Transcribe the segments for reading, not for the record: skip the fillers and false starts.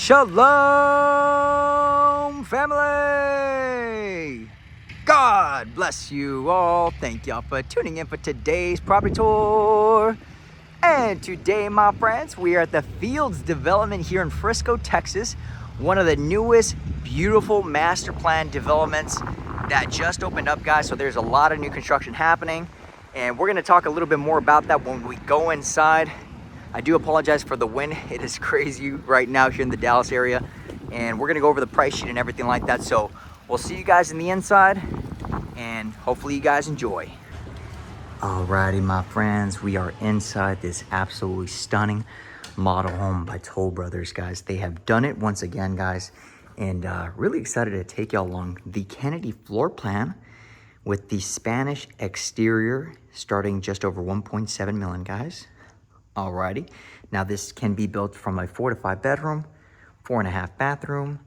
Shalom, family! God bless you all. Thank y'all for tuning in for today's property tour. And today, my friends, we are at the Fields Development here in Frisco, Texas. One of the newest, beautiful master plan developments that just opened up, guys. So there's a lot of new construction happening. And we're gonna talk a little bit more about that when we go inside. I do apologize for the wind. It is crazy right now here in the Dallas area. And we're gonna go over the price sheet and everything like that. So we'll see you guys in the inside and hopefully you guys enjoy. Alrighty, my friends, we are inside this absolutely stunning model home by Toll Brothers, guys. They have done it once again, guys. And really excited to take y'all along the Kennedy floor plan with the Spanish exterior starting just over 1.7 million, guys. Alrighty, now this can be built from a 4 to 5 bedroom, 4.5 bathroom,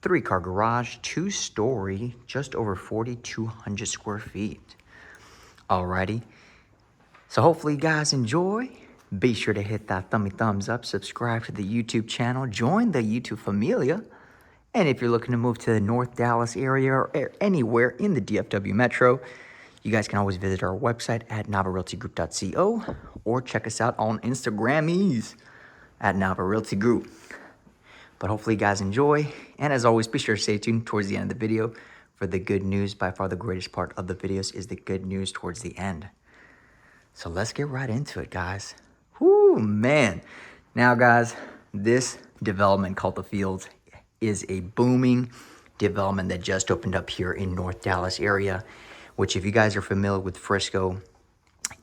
3-car garage, 2-story, just over 4,200 square feet. Alrighty, so hopefully you guys enjoy. Be sure to hit that thumbs up, subscribe to the YouTube channel, join the YouTube familia. And if you're looking to move to the North Dallas area or anywhere in the DFW Metro, you guys can always visit our website at NavaRealtyGroup.co or check us out on Instagrammies at NavaRealtyGroup. But hopefully you guys enjoy. And as always, be sure to stay tuned towards the end of the video for the good news. By far the greatest part of the videos is the good news towards the end. So let's get right into it, guys. Whoo, man. Now, guys, this development called the Fields is a booming development that just opened up here in North Dallas area, which if you guys are familiar with Frisco,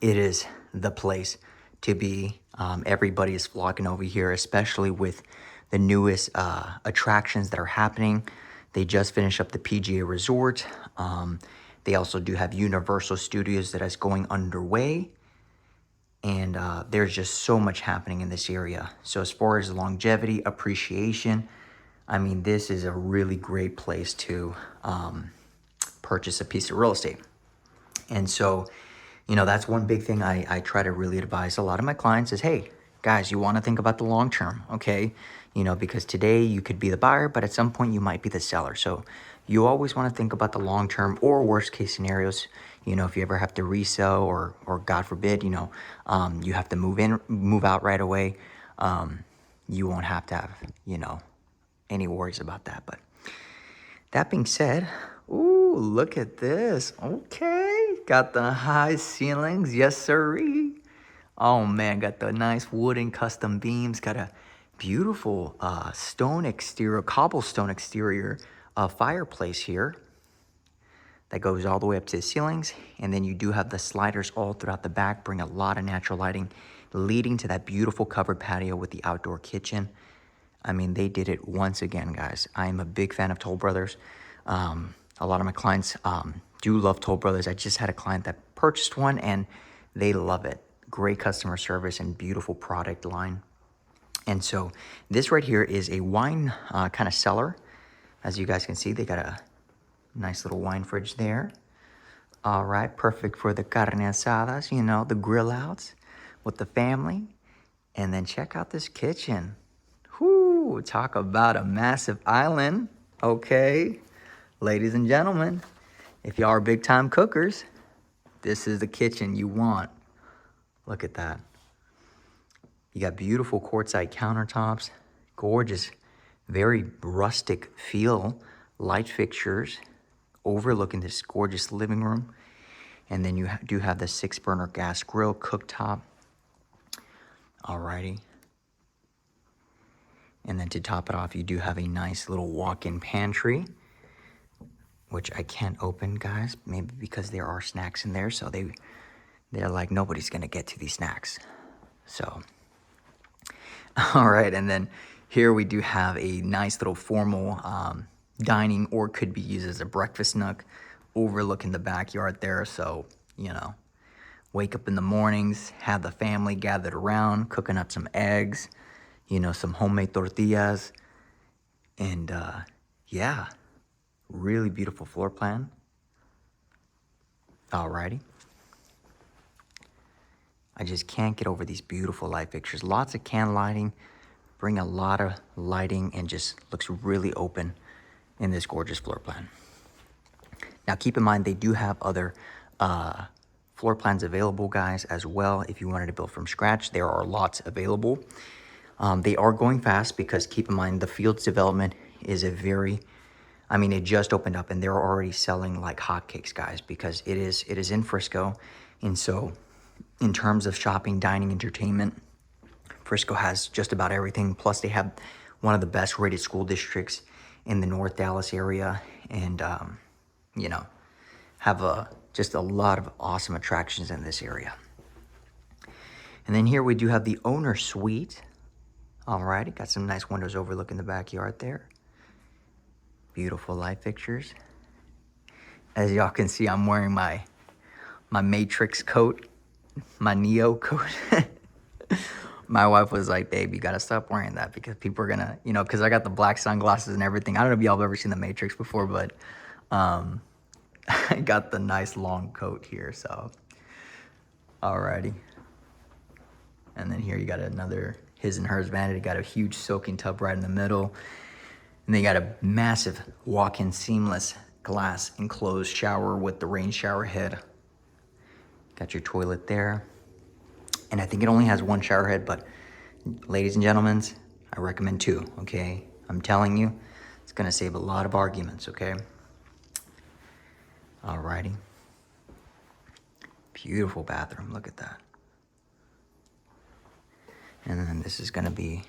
it is the place to be. Everybody is flocking over here, especially with the newest attractions that are happening. They just finished up the PGA Resort. They also do have Universal Studios that is going underway. And there's just so much happening in this area. So as far as longevity, appreciation, I mean, this is a really great place to purchase a piece of real estate. And so, you know, that's one big thing I try to really advise a lot of my clients is, hey, guys, you want to think about the long term, okay? You know, because today you could be the buyer, but at some point you might be the seller. So you always want to think about the long term or worst case scenarios. You know, if you ever have to resell or God forbid, you know, you have to move out right away. You won't have to have, you know, any worries about that. But that being said, ooh, look at this. Okay, got the high ceilings, yes sirree. Oh man, got the nice wooden custom beams. Got a beautiful stone exterior, cobblestone exterior fireplace here that goes all the way up to the ceilings. And then you do have the sliders all throughout the back, bring a lot of natural lighting, leading to that beautiful covered patio with the outdoor kitchen. I mean, they did it once again, guys. I am a big fan of Toll Brothers. A lot of my clients do love Toll Brothers. I just had a client that purchased one and they love it. Great customer service and beautiful product line. And so this right here is a wine kind of cellar. As you guys can see, they got a nice little wine fridge there. All right, perfect for the carne asadas, you know, the grill outs with the family. And then check out this kitchen. Whoo, talk about a massive island. Okay, ladies and gentlemen, if y'all are big time cookers, this is the kitchen you want. Look at that. You got beautiful quartzite countertops, gorgeous, very rustic feel, light fixtures, overlooking this gorgeous living room. And then you do have the 6-burner gas grill cooktop. Alrighty. And then to top it off, you do have a nice little walk-in pantry, which I can't open, guys, maybe because there are snacks in there. So they're like, nobody's gonna get to these snacks. So, all right, and then here we do have a nice little formal dining, or could be used as a breakfast nook, overlooking the backyard there. So, you know, wake up in the mornings, have the family gathered around, cooking up some eggs, you know, some homemade tortillas, and yeah, really beautiful floor plan. Alrighty. I just can't get over these beautiful light fixtures. Lots of can lighting, bring a lot of lighting and just looks really open in this gorgeous floor plan. Now keep in mind, they do have other floor plans available, guys, as well. If you wanted to build from scratch, there are lots available. They are going fast because keep in mind, the Fields development is a very, I mean, it just opened up and they're already selling like hotcakes, guys, because it is in Frisco. And so in terms of shopping, dining, entertainment, Frisco has just about everything. Plus they have one of the best rated school districts in the North Dallas area. And, you know, have just a lot of awesome attractions in this area. And then here we do have the owner suite. Alrighty, got some nice windows overlooking the backyard there. Beautiful light fixtures. As y'all can see, I'm wearing my Matrix coat, my Neo coat. My wife was like, babe, you gotta stop wearing that because people are gonna, you know, because I got the black sunglasses and everything. I don't know if y'all have ever seen the Matrix before, but I got the nice long coat here, so. Alrighty. And then here you got another his and hers vanity. Got a huge soaking tub right in the middle. And they got a massive walk-in seamless glass enclosed shower with the rain shower head. Got your toilet there. And I think it only has one shower head, but ladies and gentlemen, I recommend two, okay? I'm telling you, it's gonna save a lot of arguments, okay? Alrighty. Beautiful bathroom, look at that. And then this is gonna be,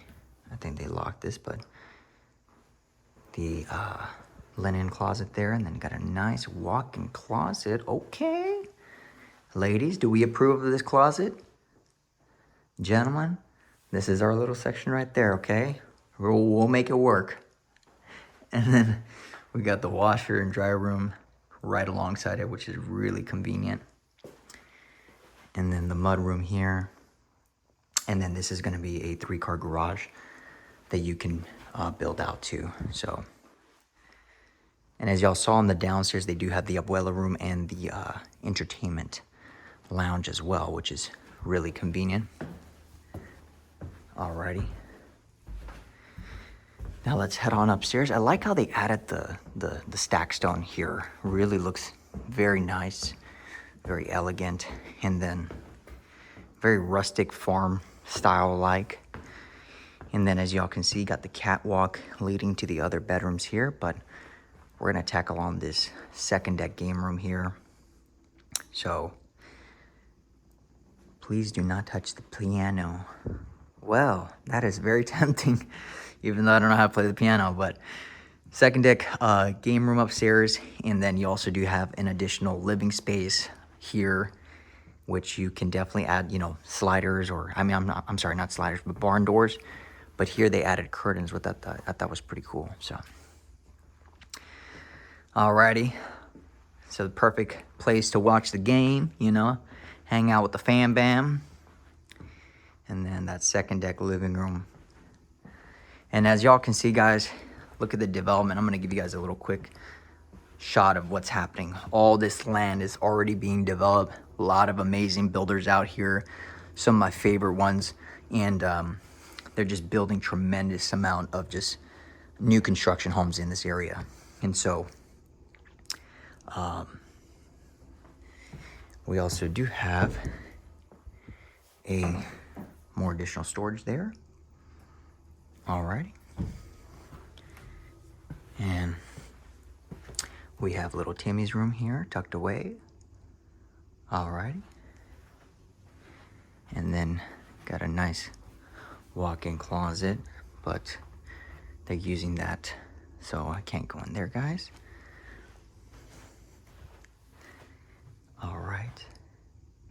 I think they locked this, but the linen closet there, and then got a nice walk-in closet, okay. Ladies, do we approve of this closet? Gentlemen, this is our little section right there, okay? We'll make it work. And then we got the washer and dry room right alongside it, which is really convenient. And then the mud room here. And then this is gonna be a 3-car garage that you can build out to, so. And as y'all saw in the downstairs, they do have the abuela room and the entertainment lounge as well, which is really convenient. Alrighty. Now let's head on upstairs. I like how they added the stack stone here. Really looks very nice, very elegant, and then very rustic farm style like. And then as y'all can see, got the catwalk leading to the other bedrooms here, but we're gonna tackle on this second deck game room here. So please do not touch the piano. Well, that is very tempting, even though I don't know how to play the piano, but second deck game room upstairs. And then you also do have an additional living space here, which you can definitely add, you know, sliders, or, I mean, I'm sorry, not sliders, but barn doors. But here they added curtains with that. I thought that was pretty cool, so. Alrighty, so the perfect place to watch the game, you know, hang out with the fam bam. And then that second deck living room. And as y'all can see, guys, look at the development. I'm gonna give you guys a little quick shot of what's happening. All this land is already being developed. A lot of amazing builders out here, some of my favorite ones. And they're just building tremendous amount of just new construction homes in this area. And so we also do have a more additional storage there. Alrighty. And we have little Timmy's room here tucked away. Alrighty. And then got a nice walk-in closet, but they're using that, so I can't go in there, guys. Alright.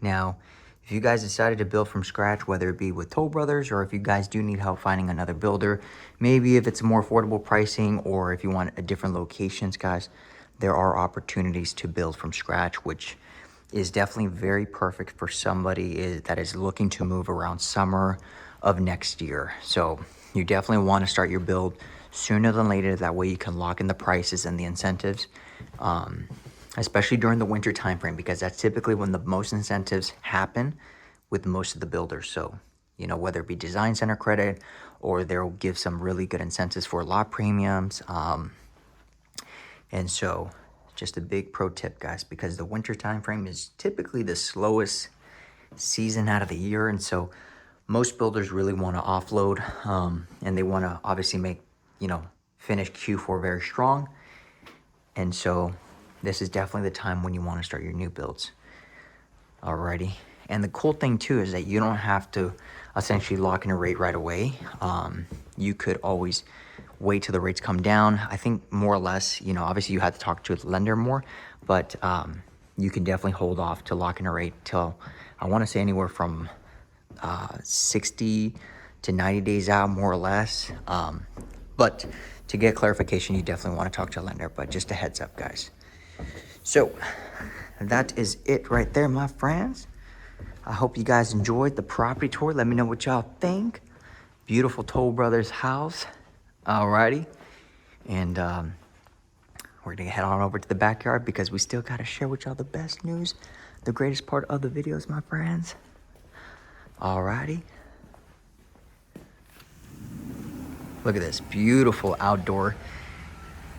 Now, if you guys decided to build from scratch, whether it be with Toll Brothers, or if you guys do need help finding another builder, maybe if it's more affordable pricing, or if you want a different locations, guys, there are opportunities to build from scratch, which is definitely very perfect for somebody that is looking to move around summer of next year. So you definitely want to start your build sooner than later. That way you can lock in the prices and the incentives, especially during the winter time frame, because that's typically when the most incentives happen with most of the builders. So, you know, whether it be design center credit or they'll give some really good incentives for lot premiums. And so just a big pro tip, guys, because the winter time frame is typically the slowest season out of the year. And so most builders really want to offload, and they want to obviously make, finish Q4 very strong. And so this is definitely the time when you want to start your new builds. Alrighty. And the cool thing too is that you don't have to essentially lock in a rate right away. You could always wait till the rates come down. I think more or less, obviously you have to talk to the lender more, but you can definitely hold off to lock in a rate till, I want to say, anywhere from 60 to 90 days out, more or less. But to get clarification, you definitely want to talk to a lender, but just a heads up, guys. So that is it right there, my friends. I hope you guys enjoyed the property tour. Let me know what y'all think. Beautiful Toll Brothers house. Alrighty. And we're gonna head on over to the backyard because we still gotta share with y'all the best news, the greatest part of the videos, my friends. Alrighty. Look at this beautiful outdoor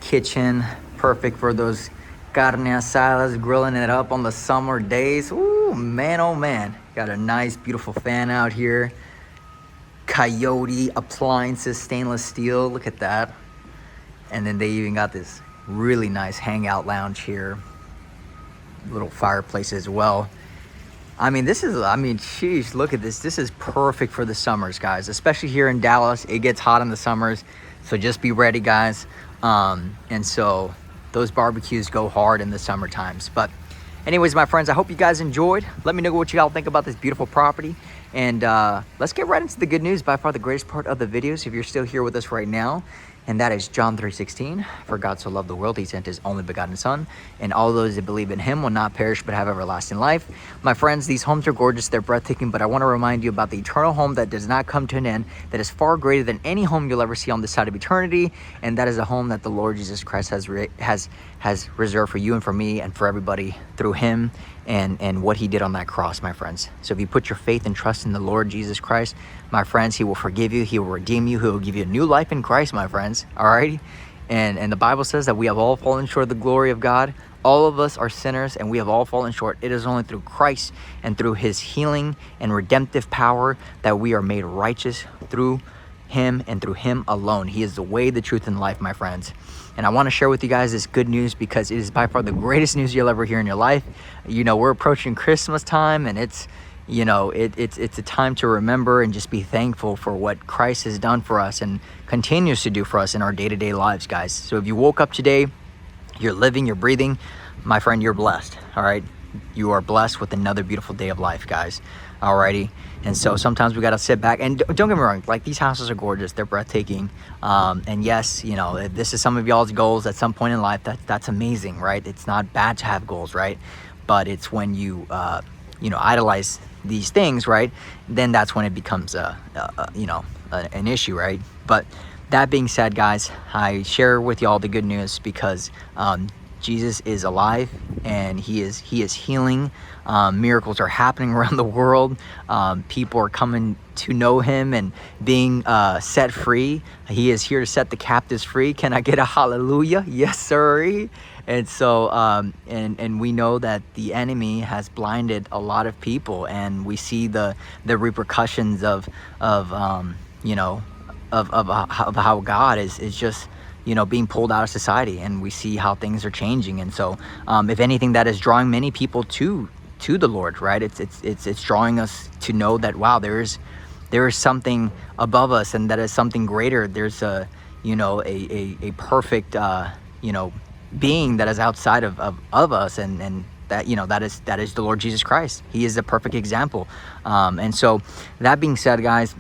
kitchen. Perfect for those carne asadas, grilling it up on the summer days. Ooh, man, oh man. Got a nice, beautiful fan out here. Coyote appliances, stainless steel. Look at that. And then they even got this really nice hangout lounge here. Little fireplace as well. Sheesh, look at this. This is perfect for the summers, guys, especially here in Dallas. It gets hot in the summers, so just be ready, guys. And so those barbecues go hard in the summer times. But anyways, my friends, I hope you guys enjoyed. Let me know what you all think about this beautiful property. And let's get right into the good news, by far the greatest part of the videos, if you're still here with us right now. And that is John 3:16. For God so loved the world, he sent his only begotten son, and all those that believe in him will not perish but have everlasting life. My friends, these homes are gorgeous, they're breathtaking, but I want to remind you about the eternal home that does not come to an end, that is far greater than any home you'll ever see on this side of eternity. And that is a home that the Lord Jesus Christ has reserved for you and for me and for everybody through him and what he did on that cross, my friends. So if you put your faith and trust in the Lord Jesus Christ, my friends, he will forgive you, he will redeem you, he will give you a new life in Christ, my friends. Alrighty. And the Bible says that we have all fallen short of the glory of God. All of us are sinners and we have all fallen short. It is only through Christ and through his healing and redemptive power that we are made righteous through him and through him alone. He is the way, the truth, and life, my friends. And I want to share with you guys this good news because it is by far the greatest news you'll ever hear in your life. We're approaching Christmas time, and it's a time to remember and just be thankful for what Christ has done for us and continues to do for us in our day-to-day lives, guys. So if you woke up today, you're living, you're breathing, my friend, you're blessed. All right. You are blessed with another beautiful day of life, guys. Alrighty. And so sometimes we got to sit back, and don't get me wrong, like, these houses are gorgeous, they're breathtaking. And yes, if this is some of y'all's goals at some point in life, that's amazing, right? It's not bad to have goals, right? But it's when you idolize these things, right? Then that's when it becomes an issue, right? But that being said, guys, I share with y'all the good news because Jesus is alive and he is healing. Miracles are happening around the world. People are coming to know him and being set free. He is here to set the captives free. Can I get a hallelujah? Yes, sir. And so and we know that the enemy has blinded a lot of people, and we see the repercussions of how God is just being pulled out of society, and we see how things are changing. And so if anything, that is drawing many people to the Lord, right? It's drawing us to know that, wow, there is something above us, and that is something greater. There's a perfect being that is outside of us, and that is the Lord Jesus Christ. He is the perfect example. And so that being said, guys,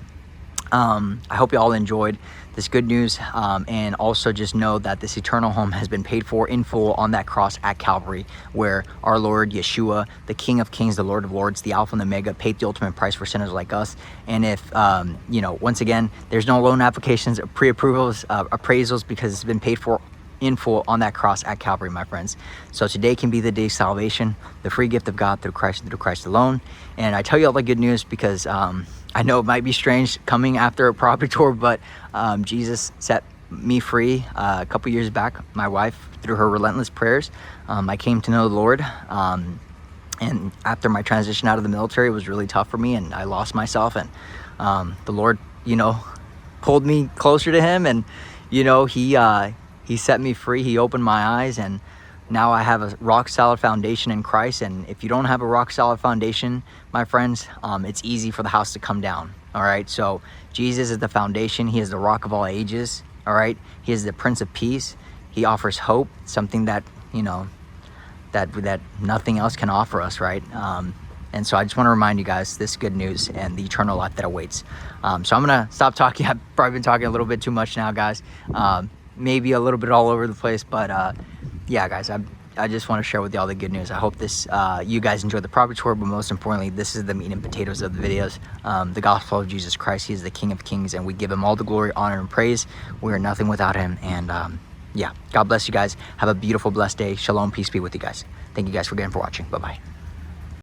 I hope you all enjoyed this good news, and also just know that this eternal home has been paid for in full on that cross at Calvary, where our Lord Yeshua, the King of Kings, the Lord of Lords, the Alpha and the Omega, paid the ultimate price for sinners like us. And if once again, there's no loan applications, pre-approvals, appraisals, because it's been paid for in full on that cross at Calvary, my friends. So today can be the day of salvation, the free gift of God through Christ and through Christ alone. And I tell you all the good news because I know it might be strange coming after a property tour, but Jesus set me free a couple years back. My wife, through her relentless prayers, I came to know the Lord. And after my transition out of the military, it was really tough for me, and I lost myself. And the Lord, pulled me closer to Him, and He set me free. He opened my eyes, and now I have a rock solid foundation in Christ. And if you don't have a rock solid foundation, my friends, it's easy for the house to come down. All right. So Jesus is the foundation. He is the rock of all ages. All right. He is the Prince of Peace. He offers hope, something that, that nothing else can offer us. Right. And so I just want to remind you guys this good news and the eternal life that awaits. So I'm going to stop talking. I've probably been talking a little bit too much now, guys. Maybe a little bit all over the place, but yeah, guys, I just want to share with y'all the good news. I hope this you guys enjoyed the property tour, but most importantly, this is the meat and potatoes of the videos. The gospel of Jesus Christ. He is the King of Kings, and we give Him all the glory, honor, and praise. We are nothing without Him. And yeah, God bless you guys. Have a beautiful, blessed day. Shalom, peace be with you guys. Thank you guys for watching. Bye-bye.